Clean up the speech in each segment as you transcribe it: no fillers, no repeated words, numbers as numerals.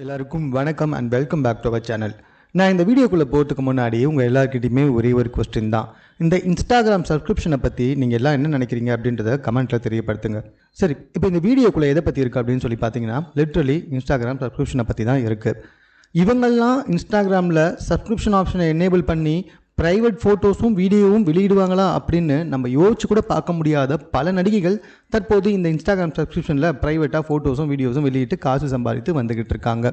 எல்லாருக்கும் வணக்கம் and welcome back to our channel. நான் இந்த வீடியோக்குள்ளே போகிறதுக்கு முன்னாடி உங்கள் எல்லாருக்கிட்டையுமே ஒரே ஒரு கொஸ்டின் தான். இந்த இன்ஸ்டாகிராம் சப்ஸ்கிரிப்ஷனை பற்றி நீங்கள் எல்லாம் என்ன நினைக்கிறீங்க அப்படின்றத கமெண்ட்டில் தெரியப்படுத்துங்க. சரி, இப்போ இந்த வீடியோக்குள்ளே எதை பற்றி இருக்குது அப்படின்னு சொல்லி பார்த்தீங்கன்னா, லிட்ரலி இன்ஸ்டாகிராம் சப்ஸ்கிரிப்ஷனை பற்றி தான் இருக்குது. இவங்கெல்லாம் இன்ஸ்டாகிராமில் சப்ஸ்கிரிப்ஷன் ஆப்ஷனை எனேபிள் பண்ணி ப்ரைவேட் ஃபோட்டோஸும் வீடியோவும் வெளியிடுவாங்களா அப்படின்னு நம்ம யோசிச்சு கூட பார்க்க முடியாத பல நடிகைகள் தற்போது இந்த இன்ஸ்டாகிராம் சப்ஸ்கிரிப்ஷனில் ப்ரைவேட்டாக ஃபோட்டோஸும் வீடியோஸும் வெளியிட்டு காசு சம்பாதித்து வந்துக்கிட்டு இருக்காங்க.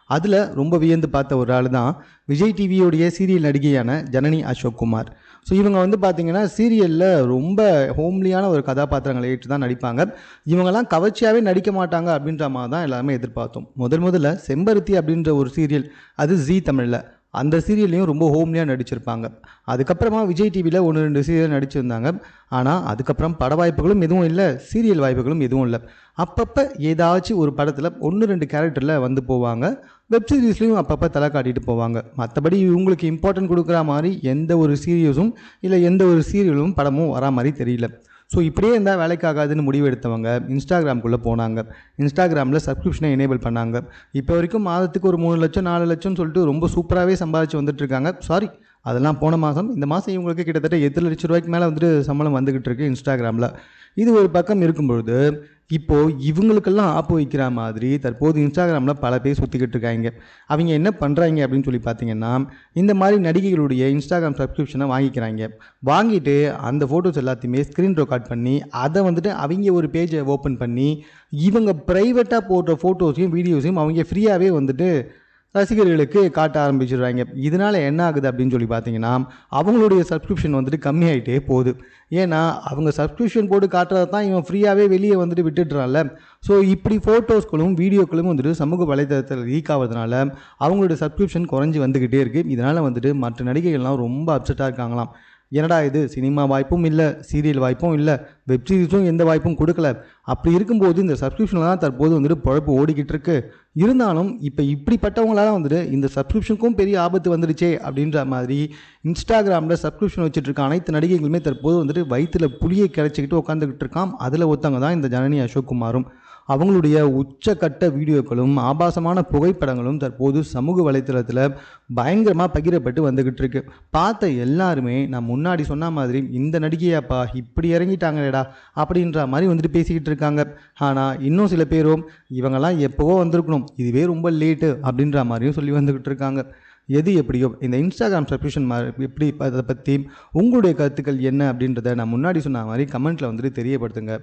அதில் ரொம்ப வியந்து பார்த்த ஒரு ஆள் தான் விஜய் டிவியோடைய சீரியல் நடிகையான ஜனனி அசோக் குமார். ஸோ இவங்க பார்த்தீங்கன்னா சீரியலில் ரொம்ப ஹோம்லியான ஒரு கதாபாத்திரங்களை ஏற்று தான் நடிப்பாங்க. இவங்கெல்லாம் கவர்ச்சியாகவே நடிக்க மாட்டாங்க அப்படின்ற மாதிரி தான் எல்லாருமே எதிர்பார்த்தோம். முதல்ல செம்பருத்தி அப்படின்ற ஒரு சீரியல், அது ஜீ தமிழில், அந்த சீரியல்லையும் ரொம்ப ஹோம்லியாக நடிச்சிருப்பாங்க. அதுக்கப்புறமா விஜய் டிவியில் 1-2 சீரியல் நடிச்சிருந்தாங்க. ஆனால் அதுக்கப்புறம் பட வாய்ப்புகளும் எதுவும் இல்லை, சீரியல் வாய்ப்புகளும் எதுவும் இல்லை. அப்பப்போ ஏதாச்சும் ஒரு படத்தில் 1-2 கேரக்டரில் வந்து போவாங்க. வெப் சீரிஸ்லையும் அப்பப்போ தலை காட்டிட்டு போவாங்க. மற்றபடி இவங்களுக்கு இம்பார்ட்டன்ட் கொடுக்குற மாதிரி எந்த ஒரு சீரியஸும் இல்லை எந்த ஒரு சீரியலும் படமும் வரா மாதிரி தெரியல. ஸோ இப்படியே இருந்தால் வேலைக்காகாதுன்னு முடிவு எடுத்தவங்க இன்ஸ்டாகிராம்குள்ளே போனாங்க. இன்ஸ்டாகிராமில் சப்ஸ்கிரிப்ஷனை எனேபிள் பண்ணாங்க. இப்போ வரைக்கும் மாதத்துக்கு ஒரு 3 லட்சம் 4 லட்சம்னு சொல்லிட்டு ரொம்ப சூப்பராகவே சம்பாதிச்சு வந்துட்டுருக்காங்க. சாரி, அதெல்லாம் போன மாதம். இந்த மாதம் இவங்களுக்கு கிட்டத்தட்ட 8 லட்சம் ரூபாய்க்கு மேலே வந்துட்டு சம்பளம் வந்துக்கிட்டு இருக்கு இன்ஸ்டாகிராமில். இது ஒரு பக்கம் இருக்கும்பொழுது, இப்போது இவங்களுக்கெல்லாம் ஆப்பு வைக்கிற மாதிரி தற்போது இன்ஸ்டாகிராமில் பல பேர் சுற்றிக்கிட்டு இருக்காங்க. அவங்க என்ன பண்ணுறாங்க அப்படின்னு சொல்லி பார்த்தீங்கன்னா, இந்த மாதிரி நடிகைகளுடைய இன்ஸ்டாகிராம் சப்ஸ்கிரிப்ஷனை வாங்கிக்கிறாங்க. வாங்கிட்டு அந்த ஃபோட்டோஸ் எல்லாத்தையுமே ஸ்க்ரீன் ரெக்கார்ட் பண்ணி அதை வந்துட்டு அவங்க ஒரு பேஜை ஓப்பன் பண்ணி இவங்க ப்ரைவேட்டாக போடுற ஃபோட்டோஸையும் வீடியோஸையும் அவங்க ஃப்ரீயாகவே வந்துட்டு ரசிகர்களுக்கு காட்ட ஆரம்பிச்சிடுறாங்க. இதனால் என்ன ஆகுது அப்படின்னு சொல்லி பார்த்தீங்கன்னா, அவங்களுடைய சப்ஸ்கிரிப்ஷன் வந்துட்டு கம்மியாகிட்டே போகுது. ஏன்னா அவங்க சப்ஸ்கிரிப்ஷன் போட்டு காட்டுறது தான் இவன் ஃப்ரீயாகவே வெளியே வந்துட்டு விட்டுடுறான்ல. ஸோ இப்படி ஃபோட்டோஸ்களும் வீடியோக்களும் வந்துட்டு சமூக வலைதளத்தில் லீக் ஆகிறதுனால அவங்களுடைய சப்ஸ்கிரிப்ஷன் குறைஞ்சி வந்துக்கிட்டே இருக்குது. இதனால் வந்துட்டு மற்ற நடிகைகள்லாம் ரொம்ப அப்செட்டாக இருக்காங்களாம். என்னடா இது, சினிமா வாய்ப்பும் இல்லை, சீரியல் வாய்ப்பும் இல்லை, வெப் சீரிஸும் எந்த வாய்ப்பும் கொடுக்கல. அப்படி இருக்கும்போது இந்த சப்ஸ்கிரிப்ஷனில் தான் தற்போது வந்துட்டு பொழப்பு ஓடிக்கிட்டு இருக்கு. இருந்தாலும் இப்போ இப்படிப்பட்டவங்களால வந்துட்டு இந்த சப்ஸ்கிரிப்ஷனுக்கும் பெரிய ஆபத்து வந்துடுச்சே அப்படின்ற மாதிரி இன்ஸ்டாகிராமில் சப்ஸ்கிரிப்ஷன் வச்சுட்டு இருக்க அனைத்து நடிகைகளுமே தற்போது வந்துட்டு வயிற்றில் புளியை கிடச்சிக்கிட்டு உட்காந்துக்கிட்டு இருக்கான். அதில் ஒருத்தவங்க தான் இந்த ஜனனி அசோக் குமாரும். அவங்களுடைய உச்சக்கட்ட வீடியோக்களும் ஆபாசமான புகைப்படங்களும் தற்போது சமூக வலைத்தளத்தில் பயங்கரமாக பகிரப்பட்டு வந்துக்கிட்டு இருக்கு. பார்த்த எல்லாருமே நான் முன்னாடி சொன்ன மாதிரி இந்த நடிகையாப்பா இப்படி இறங்கிட்டாங்களேடா அப்படின்ற மாதிரி வந்துட்டு பேசிக்கிட்டு இருக்காங்க. ஆனால் இன்னும் சில பேரும் இவங்கெல்லாம் எப்போவோ வந்திருக்கணும், இதுவே ரொம்ப லேட்டு அப்படின்ற மாதிரியும் சொல்லி வந்துக்கிட்டு இருக்காங்க. எது எப்படியோ இந்த இன்ஸ்டாகிராம் சப்ஸ்கிரிப்ஷன் எப்படி அதை பற்றி உங்களுடைய கருத்துக்கள் என்ன அப்படின்றத நான் முன்னாடி சொன்ன மாதிரி கமெண்ட்டில் வந்துட்டு தெரியப்படுத்துங்க.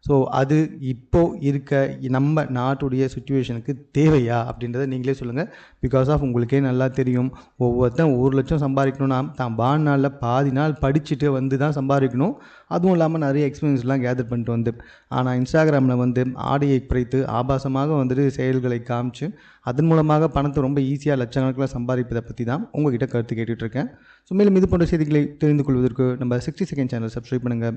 ஸோ அது இப்போது இருக்க நம்ம நாட்டுடைய சுச்சுவேஷனுக்கு தேவையா அப்படின்றத நீங்களே சொல்லுங்கள். பிகாஸ் ஆஃப் உங்களுக்கே நல்லா தெரியும், ஒவ்வொருத்தன் 1 லட்சம் சம்பாதிக்கணும்னா தான் வாழ்நாளில் பாதி நாள் படிச்சுட்டு வந்து தான் சம்பாதிக்கணும். அதுவும் இல்லாமல் நிறைய எக்ஸ்பீரியன்ஸ்லாம் கேதர் பண்ணிட்டு வந்து, ஆனால் இன்ஸ்டாகிராமில் வந்து ஆடையை குறைத்து ஆபாசமாக வந்துட்டு செயல்களை காமிச்சு அதன் மூலமாக பணத்தை ரொம்ப ஈஸியாக லட்சக்கணக்கில் சம்பாதிப்பதை பற்றி தான் உங்கள்கிட்ட கருத்து கேட்டுட்ருக்கேன். ஸோ மேலும் இது போன்ற செய்திகளை தெரிந்து கொள்வதற்கு நம்ம 60 செகண்ட் சேனல் சப்ஸ்கிரைப் பண்ணுங்கள்.